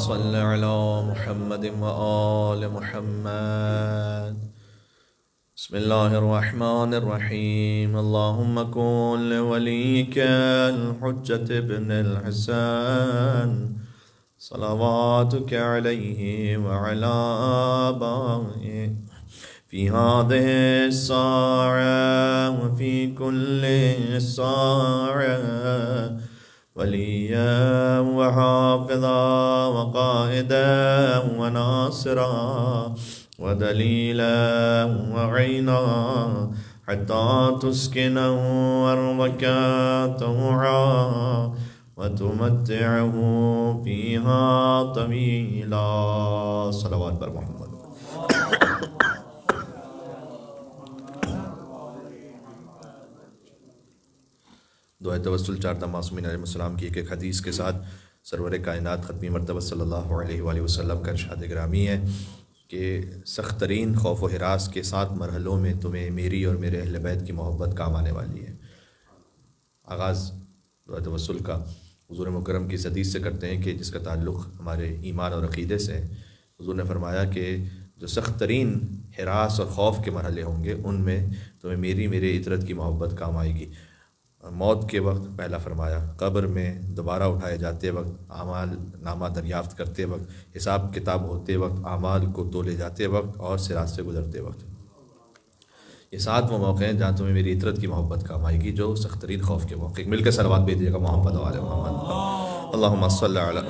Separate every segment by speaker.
Speaker 1: صل على محمد وآل محمد. بسم الله الرحمن الرحيم. اللهم كن لوليك الحجة ابن الحسن صلواتك عليه وعلى آبائه في هذه الساعة وفي كل ساعة وليا وحافظا وقائدا وناصرا ودليلا وعينا حتى تسكنه أرضك طوعا وتمتعه فيها طويلا. صلوات بر محمد. دعائے توسل چار معصومین علیہ السلام کی ایک حدیث کے ساتھ سرور کائنات ختمی مرتبہ صلی اللہ علیہ وآلہ وسلم کا ارشاد گرامی ہے کہ سخت ترین خوف و ہراس کے 7 مرحلوں میں تمہیں میری اور میرے اہل بیت کی محبت کام آنے والی ہے۔ آغاز دعائے توسل کا حضور مکرم کی اس حدیث سے کرتے ہیں کہ جس کا تعلق ہمارے ایمان اور عقیدے سے ہے۔ حضور نے فرمایا کہ جو سخت ترین ہراس اور خوف کے مرحلے ہوں گے ان میں تمہیں میرے عطرت کی محبت کام آئے گی۔ موت کے وقت پہلا فرمایا، قبر میں دوبارہ اٹھائے جاتے وقت، اعمال نامہ دریافت کرتے وقت، حساب کتاب ہوتے وقت، اعمال کو تولے جاتے وقت اور صراط سے گزرتے وقت۔ یہ 7 وہ موقع ہیں جہاں تمہیں میری عطرت کی محبت کام آئے گی، جو سخت ترین خوف کے موقع۔ مل کے صلوات بھیج دیجیے گا محمد و آل محمد۔ اللہم صلی علی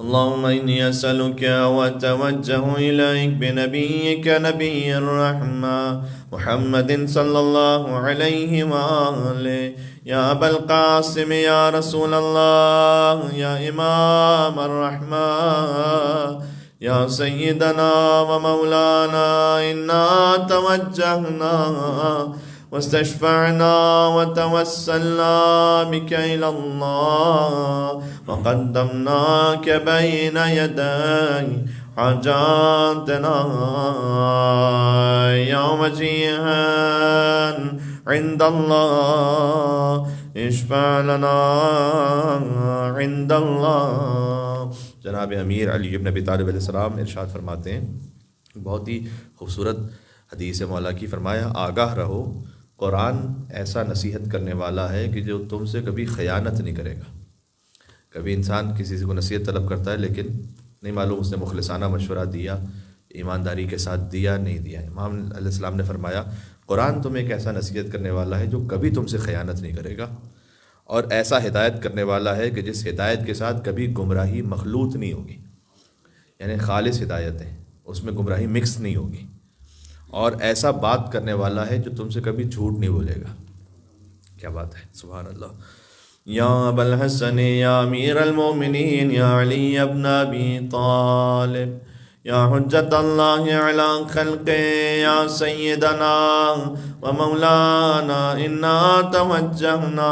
Speaker 1: اللهم إني أسألك وأتوجه إليك بنبيك نبي الرحمة محمد صلى الله عليه وآله يا أبا القاسم يا رسول الله يا إمام الرحمة يا سيدنا ومولانا إنا توجهنا واستشفعنا وتوسلنا بك إلى الله وقدمناك بين يدي حاجاتنا يا وجيها عند الله اشفع لنا عند الله۔ جناب امیر علی ابن ابی طالب علیہ السلام ارشاد فرماتے ہیں، بہت ہی خوبصورت حدیث مولا کی، فرمایا آگاہ رہو، قرآن ایسا نصیحت کرنے والا ہے کہ جو تم سے کبھی خیانت نہیں کرے گا۔ کبھی انسان کسی سے کو نصیحت طلب کرتا ہے لیکن نہیں معلوم اس نے مخلصانہ مشورہ دیا، ایمانداری کے ساتھ دیا نہیں دیا۔ امام علیہ السلام نے فرمایا قرآن تمہیں ایک ایسا نصیحت کرنے والا ہے جو کبھی تم سے خیانت نہیں کرے گا، اور ایسا ہدایت کرنے والا ہے کہ جس ہدایت کے ساتھ کبھی گمراہی مخلوط نہیں ہوگی، یعنی خالص ہدایت ہے، اس میں گمراہی مکس نہیں ہوگی، اور ایسا بات کرنے والا ہے جو تم سے کبھی جھوٹ نہیں بولے گا۔ کیا بات ہے، سبحان اللہ۔ یا ابا الحسن یا امیر المومنین یا علی ابن ابی طالب یا حجت اللہ علی خلقہ یا سیدنا و مولانا انا توجہنا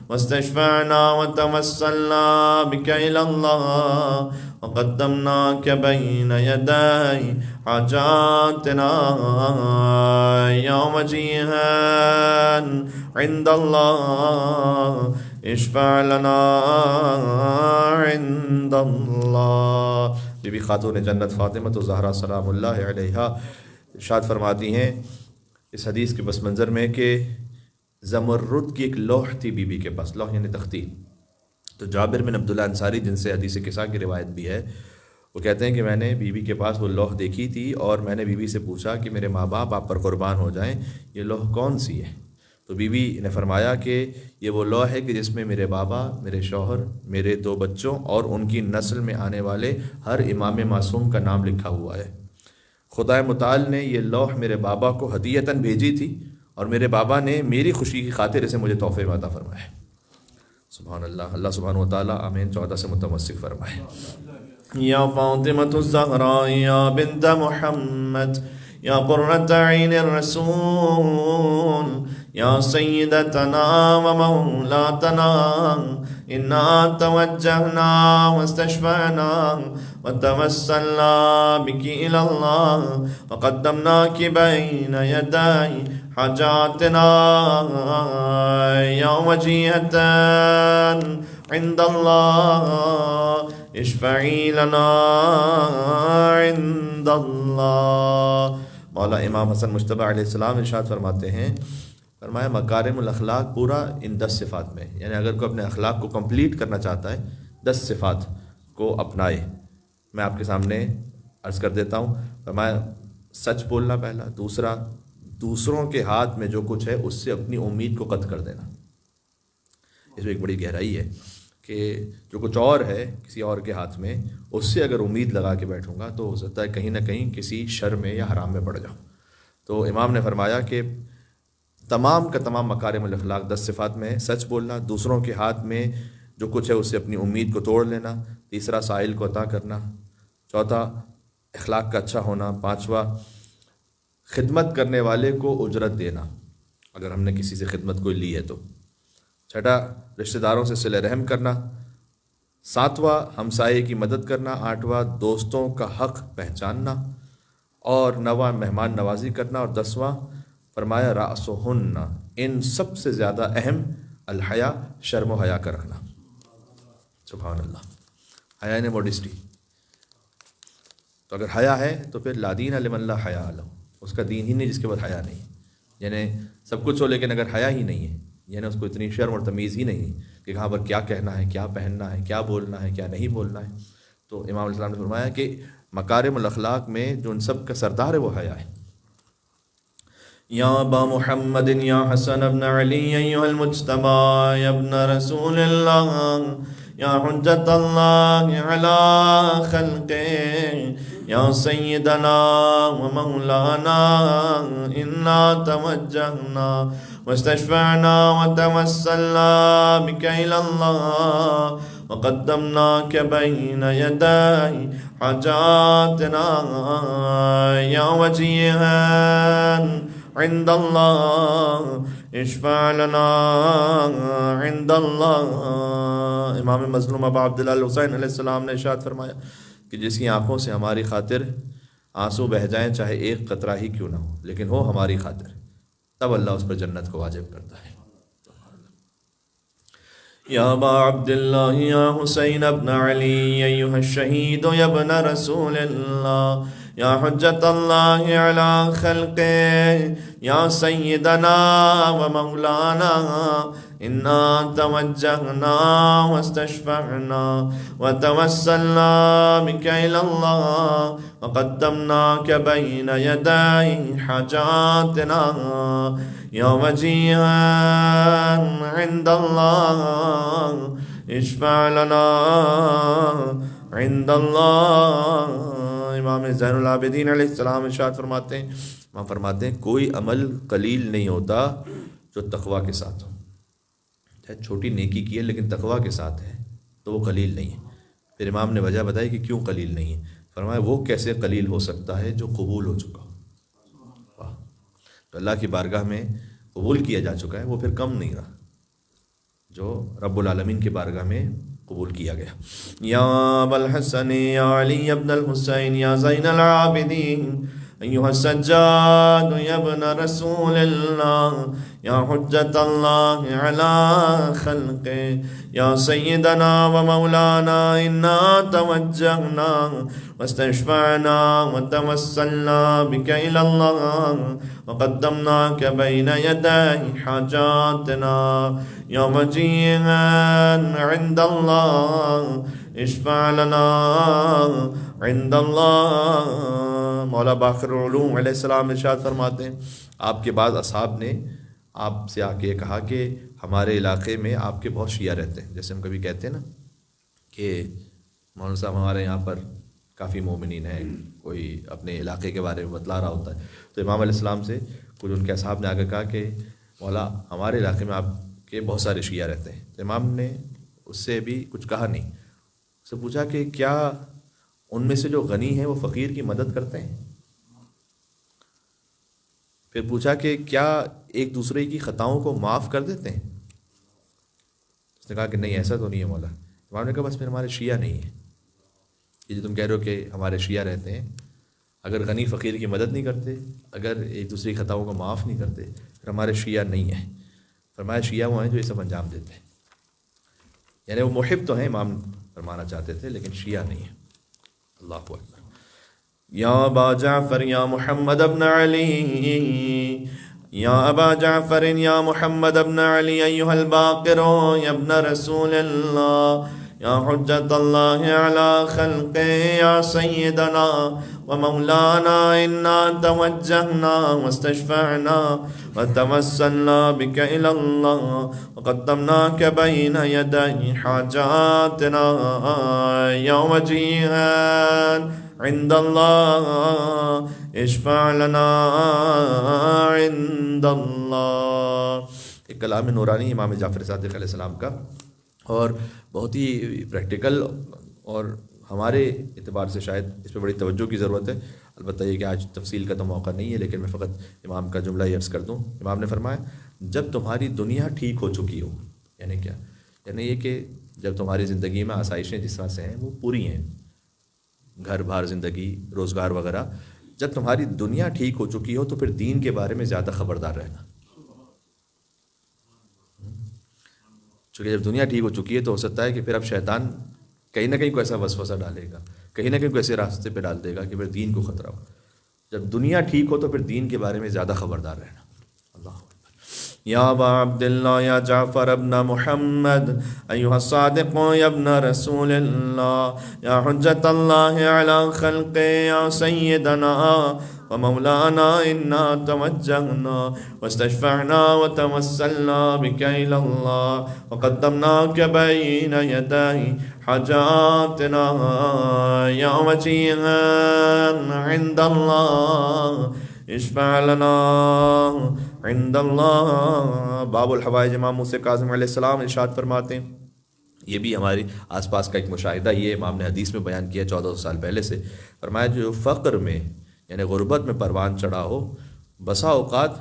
Speaker 1: واستشفعنا وتوسلنا بک الی اللہ وقدمناك بين يدي حاجاتنا يا وجيها عند الله اشفع لنا عند الله۔ بی بی خاتون جنت فاطمہ الزہرا سلام اللہ علیہا ارشاد فرماتی ہیں اس حدیث کے پس منظر میں کہ زمرد کی ایک لوح تھی بی بی کے پاس، لوح یعنی تختی۔ تو جابر بن عبداللہ انصاری جن سے حدیث قصہ کی روایت بھی ہے، وہ کہتے ہیں کہ میں نے بی بی کے پاس وہ لوح دیکھی تھی اور میں نے بی بی سے پوچھا کہ میرے ماں باپ آپ پر قربان ہو جائیں، یہ لوح کون سی ہے؟ تو بی بی نے فرمایا کہ یہ وہ لوح ہے کہ جس میں میرے بابا، میرے شوہر، میرے 2 بچوں اور ان کی نسل میں آنے والے ہر امام معصوم کا نام لکھا ہوا ہے۔ خدا متعال نے یہ لوح میرے بابا کو ہدیتاً بھیجی تھی اور میرے بابا نے میری خوشی کی خاطر اسے مجھے تحفے میں عطا فرمایا۔ سبحان اللہ، اللہ سبحانہ وتعالیٰ آمین 14 سے متمسک فرمائے۔ یا فاطمۃ الزہراء یا بنت محمد یا قرۃ عین الرسول یا سیدتنا و مولاتنا انا توجہنا واستشفعنا وتوسلنا بک الی اللہ وقدمناک بین یدی حاجاتنا یا وجیہة عند اللہ اشفعی لنا عند اللہ. مولا امام حسن مجتبی علیہ السلام ارشاد فرماتے ہیں، فرمایا مکارم الاخلاق پورا ان 10 صفات میں، یعنی اگر کوئی اپنے اخلاق کو کمپلیٹ کرنا چاہتا ہے 10 صفات کو اپنائے. میں آپ کے سامنے عرض کر دیتا ہوں. فرمایا سچ بولنا پہلا، دوسرا دوسروں کے ہاتھ میں جو کچھ ہے اس سے اپنی امید کو قطع کر دینا. اس میں ایک بڑی گہرائی ہے کہ جو کچھ اور ہے کسی اور کے ہاتھ میں، اس سے اگر امید لگا کے بیٹھوں گا تو ہو سکتا ہے کہیں نہ کہیں کسی شر میں یا حرام میں پڑ جاؤں. تو امام نے فرمایا کہ تمام کا تمام مکارم الاخلاق 10 صفات میں ہے. سچ بولنا، دوسروں کے ہاتھ میں جو کچھ ہے اس سے اپنی امید کو توڑ لینا، تیسرا سائل کو عطا کرنا، چوتھا اخلاق کا اچھا ہونا، پانچواں خدمت کرنے والے کو اجرت دینا اگر ہم نے کسی سے خدمت کوئی لی ہے تو، چھٹا رشتہ داروں سے صلہ رحم کرنا، ساتواں ہمسائے کی مدد کرنا، آٹھواں دوستوں کا حق پہچاننا، اور نواں مہمان نوازی کرنا، اور 10واں فرمایا رأسہن، ان سب سے زیادہ اہم الحیا، شرم و حیا کا رکھنا. سبحان اللہ. حیا نے موڈسٹی. تو اگر حیا ہے تو پھر لا دین لمن لا حیا لہ، اس کا دین ہی نہیں جس کے بعد حیا نہیں. یعنی سب کچھ ہو لیکن اگر حیا ہی نہیں ہے، یعنی اس کو اتنی شرم اور تمیز ہی نہیں ہے کہ کہاں پر کیا کہنا ہے، کیا پہننا ہے، کیا بولنا ہے، کیا نہیں بولنا ہے. تو امام علیہ السلام نے فرمایا کہ مکارم الاخلاق میں جو ان سب کا سردار ہے وہ حیا ہے. یا ابا محمد یا حسن ابن علی ایھا المجتبی یا ابن رسول اللہ یا حجت اللہ علی خلقہ یا سیدنا و مولانا انا توجہنا واستشفعنا وتوسلنا بک الی اللہ وقدمناک بین یدی حاجاتنا یا وجیہا عند اللہ اشفع لنا عند اللہ. امام مظلوم ابا عبداللہ الحسین علیہ السلام نے ارشاد فرمایا کہ جس کی آنکھوں سے ہماری خاطر آنسو بہہ جائیں چاہے ایک قطرہ ہی کیوں نہ ہو لیکن ہو ہماری خاطر، تب اللہ اس پر جنت کو واجب کرتا ہے. یا ابا عبداللہ یا حسین ابن علی ایھا الشہید یا ابن رسول اللہ یا حجت اللہ علی خلقہ یا سیدنا و مولانا انا توجہنا واستشفعنا وتوسلنا بک الی اللہ وقدمناک بین یدی حاجاتنا یا وجیہا عند اللہ اشفع لنا عند اللہ. امام زین العابدین علیہ السلام ارشاد فرماتے ہیں، امام فرماتے ہیں کوئی عمل قلیل نہیں ہوتا جو تقویٰ کے ساتھ ہو. چاہے چھوٹی نیکی کی ہے لیکن تقویٰ کے ساتھ ہے تو وہ قلیل نہیں ہے. پھر امام نے وجہ بتائی کہ کیوں قلیل نہیں ہے. فرمایا وہ کیسے قلیل ہو سکتا ہے جو قبول ہو چکا ہو. تو اللہ کی بارگاہ میں قبول کیا جا چکا ہے وہ پھر کم نہیں رہا جو رب العالمین کی بارگاہ میں قبول کیا گیا. یا ابا الحسن یا علی ابن الحسین یا زین العابدین ایھا السجاد یا ابن رسول اللہ یا حجت اللہ علی خلقہ یا سیدنا و مولانا انا توجہنا واستشفعنا وتوسلنا بک الی اللہ وقدمناک بین یدی حاجاتنا یا وجیہا عند اللہ اشفع لنا عند اللہ. مولا باقر العلوم علیہ السلام ارشاد فرماتے ہیں آپ کے بعض اصحاب نے آپ سے آ کے کہا کہ ہمارے علاقے میں آپ کے بہت شیعہ رہتے ہیں. جیسے ہم کبھی کہتے ہیں نا کہ مولانا صاحب ہمارے یہاں پر کافی مومنین ہیں، کوئی اپنے علاقے کے بارے میں بتلا رہا ہوتا ہے. تو امام علیہ السلام سے کچھ ان کے اصحاب نے آ کے کہا کہ مولا ہمارے علاقے میں آپ کے بہت سارے شیعہ رہتے ہیں. تو امام نے اس سے بھی کچھ کہا نہیں. اس سے پوچھا کہ کیا ان میں سے جو غنی ہیں وہ فقیر کی مدد کرتے ہیں؟ پھر پوچھا کہ کیا ایک دوسرے کی خطاؤں کو معاف کر دیتے ہیں؟ اس نے کہا کہ نہیں ایسا تو نہیں ہے مولا. امام نے کہا بس پھر ہمارے شیعہ نہیں ہیں. یہ جو تم کہہ رہے ہو کہ ہمارے شیعہ رہتے ہیں، اگر غنی فقیر کی مدد نہیں کرتے، اگر ایک دوسرے کی خطاؤں کو معاف نہیں کرتے، پھر ہمارے شیعہ نہیں ہیں. فرمایا شیعہ وہ ہیں جو یہ سب انجام دیتے ہیں. یعنی وہ محب تو ہیں، امام فرمانا چاہتے تھے، لیکن شیعہ نہیں ہے. اللہ اکبر. یا ابا جعفر یا محمد ابن علی، یا ابا جعفر یا محمد ابن علی ایھا الباقر یا ابن رسول اللہ یا حجت اللہ علی خلقہ یا سیدنا ومولانا انا توجہنا واستشفعنا وتوسلنا بک الی اللہ وقدمناک بین یدی حاجاتنا یا وجیہا عند اللہ اشفع لنا عند اللہ. ایک کلام نورانی امام جعفر صادق علیہ السلام کا، اور بہت ہی پریکٹیکل، اور ہمارے اعتبار سے شاید اس پہ بڑی توجہ کی ضرورت ہے. البتہ یہ کہ آج تفصیل کا تو موقع نہیں ہے، لیکن میں فقط امام کا جملہ ہی عرض کر دوں. امام نے فرمایا جب تمہاری دنیا ٹھیک ہو چکی ہو، یعنی کیا؟ یعنی یہ کہ جب تمہاری زندگی میں آسائشیں جس طرح سے ہیں وہ پوری ہیں، گھر بار زندگی روزگار وغیرہ، جب تمہاری دنیا ٹھیک ہو چکی ہو تو پھر دین کے بارے میں زیادہ خبردار رہنا. چونکہ جب دنیا ٹھیک ہو چکی ہے تو ہو سکتا ہے کہ پھر اب شیطان کہیں نہ کہیں کوئی ایسا وسوسہ ڈالے گا، کہیں نہ کہیں کوئی ایسے راستے پہ ڈال دے گا کہ پھر دین کو خطرہ ہو. جب دنیا ٹھیک ہو تو پھر دین کے بارے میں زیادہ خبردار رہنا. اللہ یا ابا عبداللہ یا جعفر ابن محمد ایھا الصادق یا ابن رسول اللہ یا حجت اللہ علی خلقہ یا سیدنا ومولانا انا توجہنا واستشفعنا وتوسلنا بک الی اللہ وقدمناک بین یدی حاجاتنا یا وجیہا عند اللہ اشفع لنا عند اللہ. باب الحوائج امام موسیٰ کاظم علیہ السلام ارشاد فرماتے ہیں، یہ بھی ہماری آس پاس کا ایک مشاہدہ، یہ امام نے حدیث میں بیان کیا 1400 سال پہلے سے. فرمایا جو فقر میں یعنی غربت میں پروان چڑھا ہو، بسا اوقات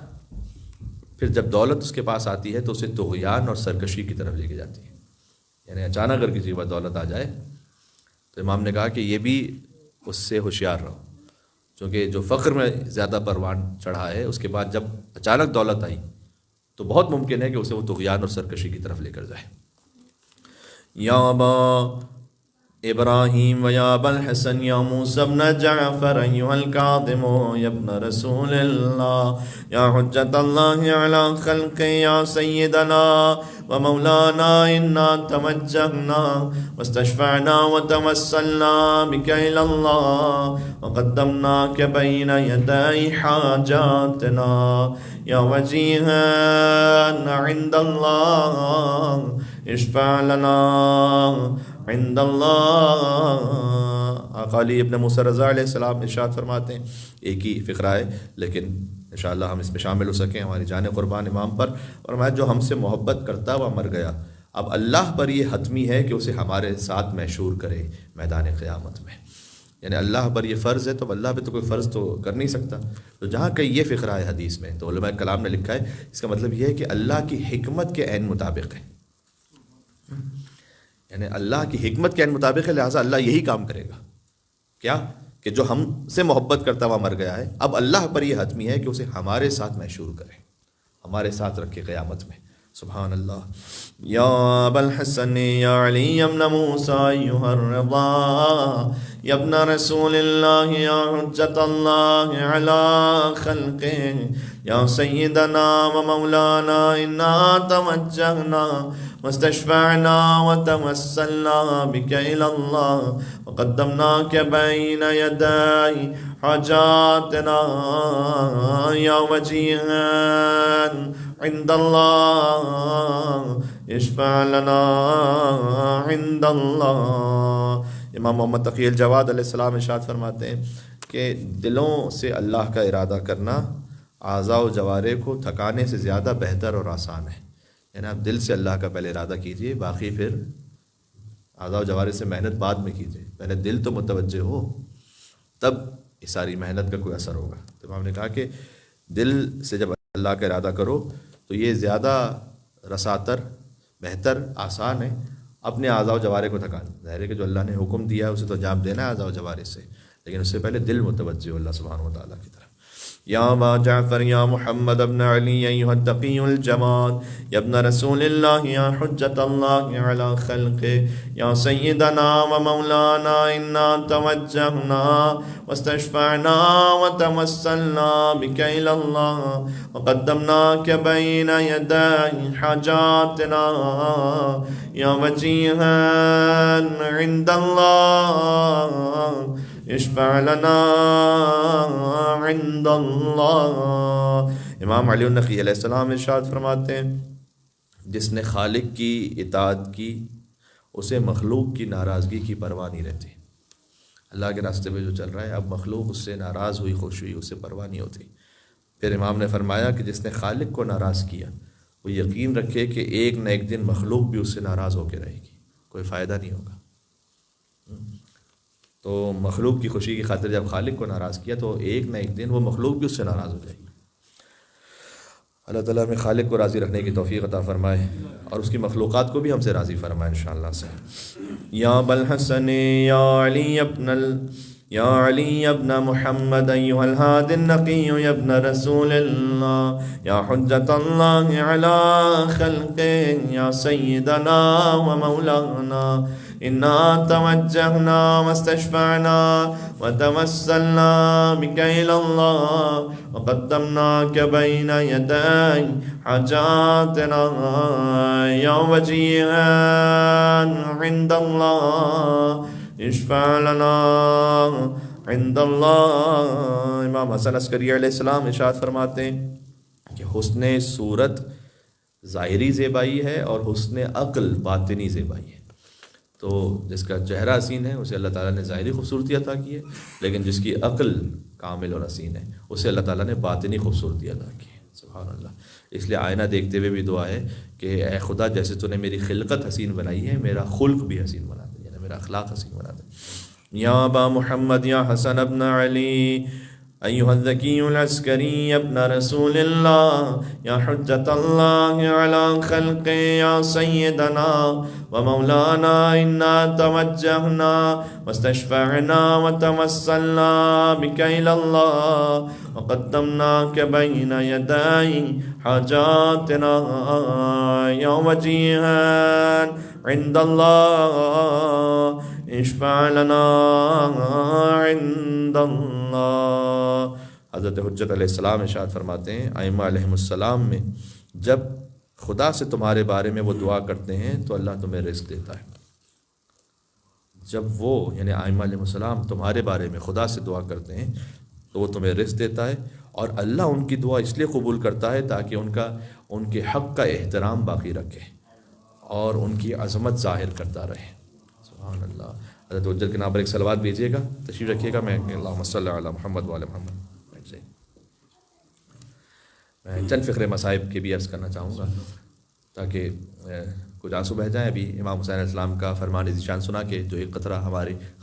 Speaker 1: پھر جب دولت اس کے پاس آتی ہے تو اسے طغیان اور سرکشی کی طرف لے کے جاتی ہے. یعنی اچانک اگر کسی پر دولت آ جائے تو امام نے کہا کہ یہ بھی اس سے ہوشیار رہو، چونکہ جو فقر میں زیادہ پروان چڑھا ہے اس کے بعد جب اچانک دولت آئی تو بہت ممکن ہے کہ اسے وہ طغیان اور سرکشی کی طرف لے کر جائے. یا ابا ابراہیم و یا ابا الحسن یا موسیٰ بن جعفر ایھا الکاظم یا ابن رسول اللہ یا حجت اللہ علی خلقہ یا سیدنا ومولانا انا توجہنا واستشفعنا وتوسلنا بک الی اللہ وقدمناک بین یدی حاجاتنا یا وجیہا عند اللہ اشفع لنا عند اللہ. آقا علی ابن موسیٰ رضا علیہ السلام ارشاد فرماتے ہیں، ایک ہی فقرہ ہے لیکن انشاءاللہ ہم اس میں شامل ہو سکیں ہماری جان قربان امام پر. اور میں جو ہم سے محبت کرتا وہ مر گیا، اب اللہ پر یہ حتمی ہے کہ اسے ہمارے ساتھ محشور کرے میدان قیامت میں. یعنی اللہ پر یہ فرض ہے تو اللہ پہ تو کوئی فرض تو کر نہیں سکتا. تو جہاں کہیں یہ فقرہ ہے حدیث میں تو علماء کلام نے لکھا ہے اس کا مطلب یہ ہے کہ اللہ کی حکمت کے عین مطابق ہے، یعنی اللہ کی حکمت کے عین مطابق ہے، لہٰذا اللہ یہی کام کرے گا. کیا کہ جو ہم سے محبت کرتا ہوا مر گیا ہے، اب اللہ پر یہ حتمی ہے کہ اسے ہمارے ساتھ محشور کرے، ہمارے ساتھ رکھے قیامت میں. سبحان اللہ. یا ابا الحسن یا علی ابن موسیٰ ایھا الرضا یا ابن رسول اللہ یا حجت اللہ علی خلقہ یا سیدنا و مولانا انا توجہنا واستشفعنا وتوسلنا بک الی اللہ وقدمناک بین یدی حاجاتنا یا وجیہا عند اللہ اشفع لنا عند اللہ. امام محمد تقی الجواد علیہ السلام ارشاد فرماتے ہیں کہ دلوں سے اللہ کا ارادہ کرنا اعضاء و جوارح کو تھکانے سے زیادہ بہتر اور آسان ہے. یعنی آپ دل سے اللہ کا پہلے ارادہ کیجئے، باقی پھر اعضاء و جوارح سے محنت بعد میں کیجئے. پہلے دل تو متوجہ ہو تب یہ ساری محنت کا کوئی اثر ہوگا. تو ہم نے کہا کہ دل سے جب اللہ کا ارادہ کرو تو یہ زیادہ رساتر، بہتر، آسان ہے اپنے اعضاء و جوارح کو تھکانا. ظاہر ہے کہ جو اللہ نے حکم دیا ہے اسے تو انجام دینا ہے اعضاء و جوارح سے، لیکن اس سے پہلے دل متوجہ ہو اللہ سبحانہ و تعالیٰ کی طرف. یا ابا جعفر یا محمد ابن علی ایھا التقی الجواد یا ابن رسول اللہ یا حجت اللہ علی خلقہ یا سیدنا و مولانا انا توجہنا واستشفعنا وتوسلنا بک الی اللہ وقدمناک بین یدی حاجاتنا یا وجیہا عند اللہ اشفع لنا عند اللہ۔ امام علی النقی علیہ السلام ارشاد فرماتے ہیں جس نے خالق کی اطاعت کی اسے مخلوق کی ناراضگی کی پرواہ نہیں رہتی۔ اللہ کے راستے میں جو چل رہا ہے اب مخلوق اس سے ناراض ہوئی خوش ہوئی اسے پرواہ نہیں ہوتی۔ پھر امام نے فرمایا کہ جس نے خالق کو ناراض کیا وہ یقین رکھے کہ ایک نہ ایک دن مخلوق بھی اس سے ناراض ہو کے رہے گی، کوئی فائدہ نہیں ہوگا۔ تو مخلوق کی خوشی کی خاطر جب خالق کو ناراض کیا تو ایک نہ ایک دن وہ مخلوق بھی اس سے ناراض ہو جائے گی۔ اللہ تعالیٰ ہمیں خالق کو راضی رکھنے کی توفیق عطا فرمائے اور اس کی مخلوقات کو بھی ہم سے راضی فرمائے انشاءاللہ سے۔ یا بالحسن یا علی ابن محمد ایھا الہادی النقی یا ابن رسول اللہ یا حجت اللہ علی خلقہ یا سیدنا و مولانا انا توجہنا واستشفعنا وتوسلنا بک الی اللہ وقدمناک بین یدی حاجاتنا یا وجیہا عند اللہ اشفع لنا عند اللہ۔ امام حسن عسکری علیہ السلام ارشاد فرماتے ہیں کہ حسن صورت ظاہری زیبائی ہے اور حسن عقل باطنی زیبائی ہے۔ تو جس کا چہرہ حسین ہے اسے اللہ تعالیٰ نے ظاہری خوبصورتی عطا کی ہے، لیکن جس کی عقل کامل اور حسین ہے اسے اللہ تعالیٰ نے باطنی خوبصورتی عطا کی ہے۔ سبحان اللہ۔ اس لیے آئینہ دیکھتے ہوئے بھی دعا ہے کہ اے خدا جیسے تو نے میری خلقت حسین بنائی ہے میرا خلق بھی حسین بنا دے، یعنی میرا اخلاق حسین بنا دے۔ یا ابا محمد یا حسن ابن علی ایھا الذکی العسکری ابن رسول اللہ یا حجت اللہ علی خلقہ یا سیدنا و مولانا انا توجہنا واستشفعنا وتوسلنا بک الی اللہ وقدمناک بین یدی حاجاتنا یا وجیہا عند اللہ اشفع لنا عند اللہ۔ حضرت حجت علیہ السلام ارشاد فرماتے ہیں ائمہ علیہم السلام میں جب خدا سے تمہارے بارے میں وہ دعا کرتے ہیں تو اللہ تمہیں رزق دیتا ہے۔ جب وہ یعنی ائمہ علیہم السلام تمہارے بارے میں خدا سے دعا کرتے ہیں تو وہ تمہیں رزق دیتا ہے، اور اللہ ان کی دعا اس لیے قبول کرتا ہے تاکہ ان کے حق کا احترام باقی رکھے اور ان کی عظمت ظاہر کرتا رہے۔ سبحان اللہ۔ حضرت حجت کے نام پر ایک صلوات بھیجیے گا، تشریف رکھیے گا۔ میں اللہم صلی علی محمد وعلی محمد۔ میں چند فقرے مصائب کے بھی عرض کرنا چاہوں گا تاکہ کچھ آنسو بہہ جائیں۔ ابھی امام حسین علیہ السلام کا فرمان ذیشان سنا کہ جو ایک قطرہ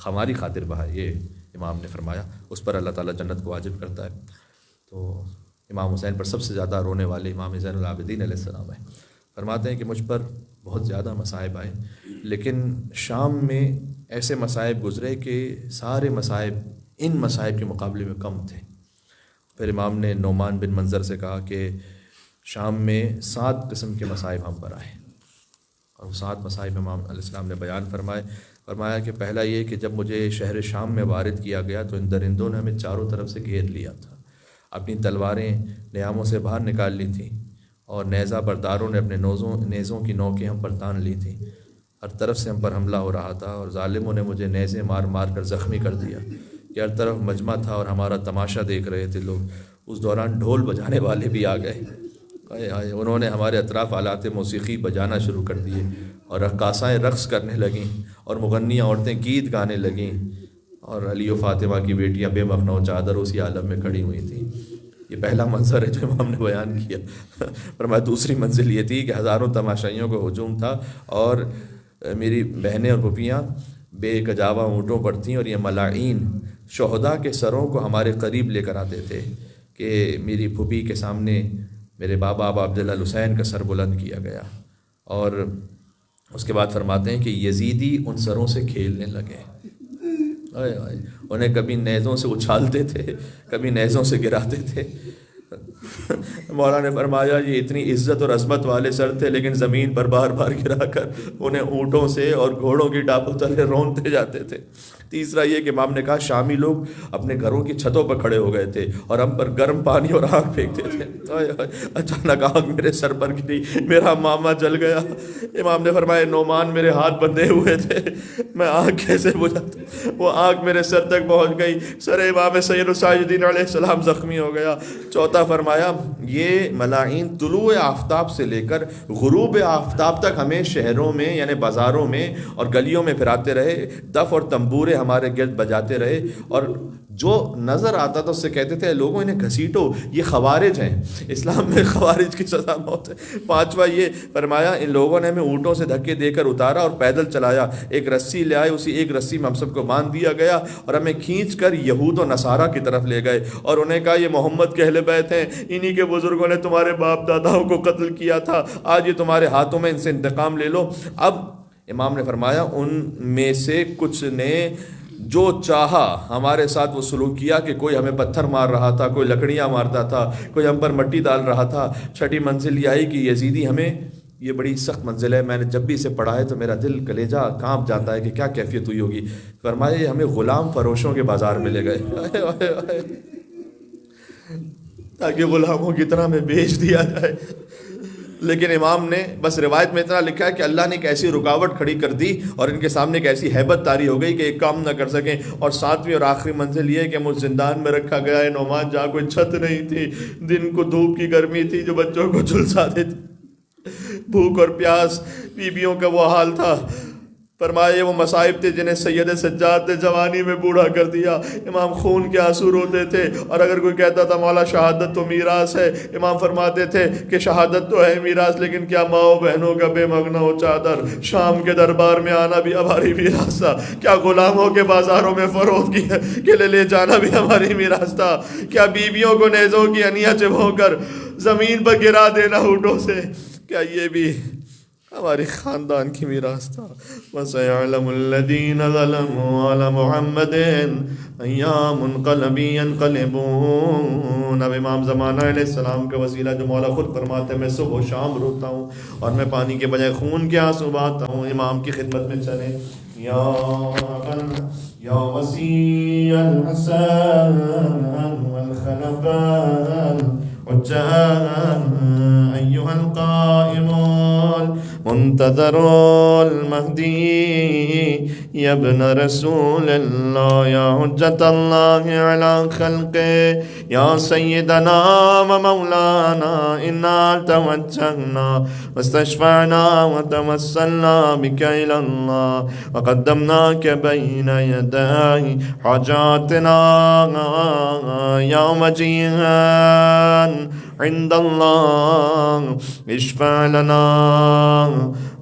Speaker 1: ہماری خاطر بہا، یہ امام نے فرمایا، اس پر اللہ تعالیٰ جنت کو واجب کرتا ہے۔ تو امام حسین پر سب سے زیادہ رونے والے امام زین العابدین علیہ السلام ہیں۔ فرماتے ہیں کہ مجھ پر بہت زیادہ مصائب آئے، لیکن شام میں ایسے مصائب گزرے کہ سارے مصائب ان مصائب کے مقابلے میں کم تھے۔ پھر امام نے نعمان بن منظر سے کہا کہ شام میں 7 قسم کے مصائب ہم پر آئے، اور وہ 7 مصائب امام علیہ السلام نے بیان فرمایا کہ پہلا یہ کہ جب مجھے شہر شام میں وارد کیا گیا تو ان درندوں نے ہمیں چاروں طرف سے گھیر لیا تھا، اپنی تلواریں نیاموں سے باہر نکال لی تھیں، اور نیزہ برداروں نے اپنے نیزوں کی نوکیں ہم پر تان لی تھیں۔ ہر طرف سے ہم پر حملہ ہو رہا تھا، اور ظالموں نے مجھے نیزے مار مار کر زخمی کر دیا کہ ہر طرف مجمع تھا اور ہمارا تماشا دیکھ رہے تھے لوگ۔ اس دوران ڈھول بجانے والے بھی آ گئے، انہوں نے ہمارے اطراف آلات موسیقی بجانا شروع کر دیے، اور رقاصائیں رقص کرنے لگیں، اور مغنیہ عورتیں گیت گانے لگیں، اور علی و فاطمہ کی بیٹیاں بے مخنو چادر اسی عالم میں کھڑی ہوئی تھیں۔ یہ پہلا منظر ہے جو امام نے بیان کیا۔ فرمایا دوسری منزل یہ تھی کہ ہزاروں تماشائیوں کو ہجوم تھا، اور میری بہنیں اور پھوپھیاں بے کجاوا اونٹوں پر تھیں، اور یہ ملاعین شہداء کے سروں کو ہمارے قریب لے کر آتے تھے کہ میری پھوپھی کے سامنے میرے بابا ابا عبداللہ الحسین کا سر بلند کیا گیا، اور اس کے بعد فرماتے ہیں کہ یزیدی ان سروں سے کھیلنے لگے، انہیں کبھی نیزوں سے اچھالتے تھے، کبھی نیزوں سے گراتے تھے۔ مولا نے فرمایا یہ اتنی عزت اور عظمت والے سر تھے، لیکن زمین پر بار بار گرا کر انہیں اونٹوں سے اور گھوڑوں کی ٹاپوں تلے رونتے جاتے تھے۔ تیسرا یہ کہ امام نے کہا شامی لوگ اپنے گھروں کی چھتوں پر کھڑے ہو گئے تھے اور ہم پر گرم پانی اور آگ پھینکتے تھے۔ اچانک آگ میرے سر پر گری، میرا ماما جل گیا۔ امام نے فرمایا نعمان میرے ہاتھ بندھے ہوئے تھے، میں آگ کیسے بجھاتا؟ وہ آگ میرے سر تک پہنچ گئی، سر امام سید الساجدین علیہ السلام زخمی ہو گیا۔ چوتھا فرمایا یہ ملاعین طلوع آفتاب سے لے کر غروب آفتاب تک ہمیں شہروں میں یعنی بازاروں میں اور گلیوں میں پھراتے رہے، دف اور تنبورے ہمارے گرد بجاتے رہے، اور جو نظر آتا تھا اس سے کہتے تھے لوگوں انہیں گھسیٹو، یہ خوارج ہیں، اسلام میں خوارج کی سزا موت ہے۔ پانچواں یہ فرمایا ان لوگوں نے ہمیں اونٹوں سے دھکے دے کر اتارا اور پیدل چلایا، ایک رسی لے آئے، اسی ایک رسی میں ہم سب کو باندھ دیا گیا اور ہمیں کھینچ کر یہود و نصارہ کی طرف لے گئے، اور انہیں کہا یہ محمد کے اہل بیت ہیں، انہی کے بزرگوں نے تمہارے باپ داداؤں کو قتل کیا تھا، آج یہ تمہارے ہاتھوں میں، ان سے انتقام لے لو۔ اب امام نے فرمایا ان میں سے کچھ نے جو چاہا ہمارے ساتھ وہ سلوک کیا کہ کوئی ہمیں پتھر مار رہا تھا، کوئی لکڑیاں مارتا تھا، کوئی ہم پر مٹی ڈال رہا تھا۔ چھٹی منزل یہ آئی کہ یزیدی ہمیں، یہ بڑی سخت منزل ہے، میں نے جب بھی اسے پڑھا ہے تو میرا دل کلیجہ کانپ جاتا ہے کہ کیا کیفیت ہوئی ہوگی۔ فرمایا یہ ہمیں غلام فروشوں کے بازار میں لے گئے تاکہ غلاموں کی طرح میں بیچ دیا جائے۔ لیکن امام نے بس روایت میں اتنا لکھا ہے کہ اللہ نے ایک ایسی رکاوٹ کھڑی کر دی اور ان کے سامنے ایک ایسی ہیبت طاری ہو گئی کہ ایک کام نہ کر سکیں۔ اور ساتویں اور آخری منزل یہ ہے کہ مجھ زندان میں رکھا گیا ہے نعمان، جہاں کوئی چھت نہیں تھی، دن کو دھوپ کی گرمی تھی جو بچوں کو جھلسا دیتی، بھوک اور پیاس، بیویوں کا وہ حال تھا۔ فرمائے وہ مصائب تھے جنہیں سید سجاد نے جوانی میں بوڑھا کر دیا۔ امام خون کے آنسو روتے تھے، اور اگر کوئی کہتا تھا مولا شہادت تو میراث ہے، امام فرماتے تھے کہ شہادت تو ہے میراث، لیکن کیا ماؤں بہنوں کا بے مغنا و چادر، شام کے دربار میں آنا بھی ہماری میراث تھا، کیا غلاموں کے بازاروں میں فروخت کے لے لے جانا بھی ہماری میراث تھا، کیا بیویوں کو نیزوں کی انیا چبھو کر زمین پر گرا دینا اونٹوں سے، کیا یہ بھی ہماری خاندان کی میراث تھا۔ وَسَيَعْلَمُ الَّذِينَ ظَلَمُوا عَلَى مُحَمَّدٍ أَيَّا مُنْقَلَبٍ يَنْقَلِبُونَ۔ اب امام زمانہ علیہ السلام کا وسیلہ جو مولا خود فرماتے ہیں میں صبح و شام روتا ہوں اور میں پانی کے بجائے خون کے آنسو بہاتا ہوں، امام کی خدمت میں چلیں۔ یا وسیع الحسن والخلفاء أيها القائم المنتظر المهدي يا ابن رسول الله يا حجة الله على خلقه يا سيدنا ومولانا إنا توجهنا واستشفعنا وتوسلنا بك إلى الله وقدمناك بين يدي حاجاتنا يا وجيها عند الله اشفع لنا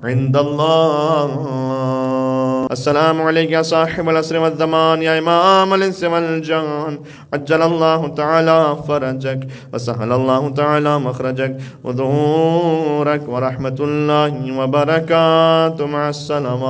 Speaker 1: عند الله۔ السلام عليك يا صاحب العصر والزمان يا إمام الإنس والجان، عجل الله تعالى فرجك وسهل الله تعالى مخرجك وظهورك ورحمة الله وبركاته مع السلامات۔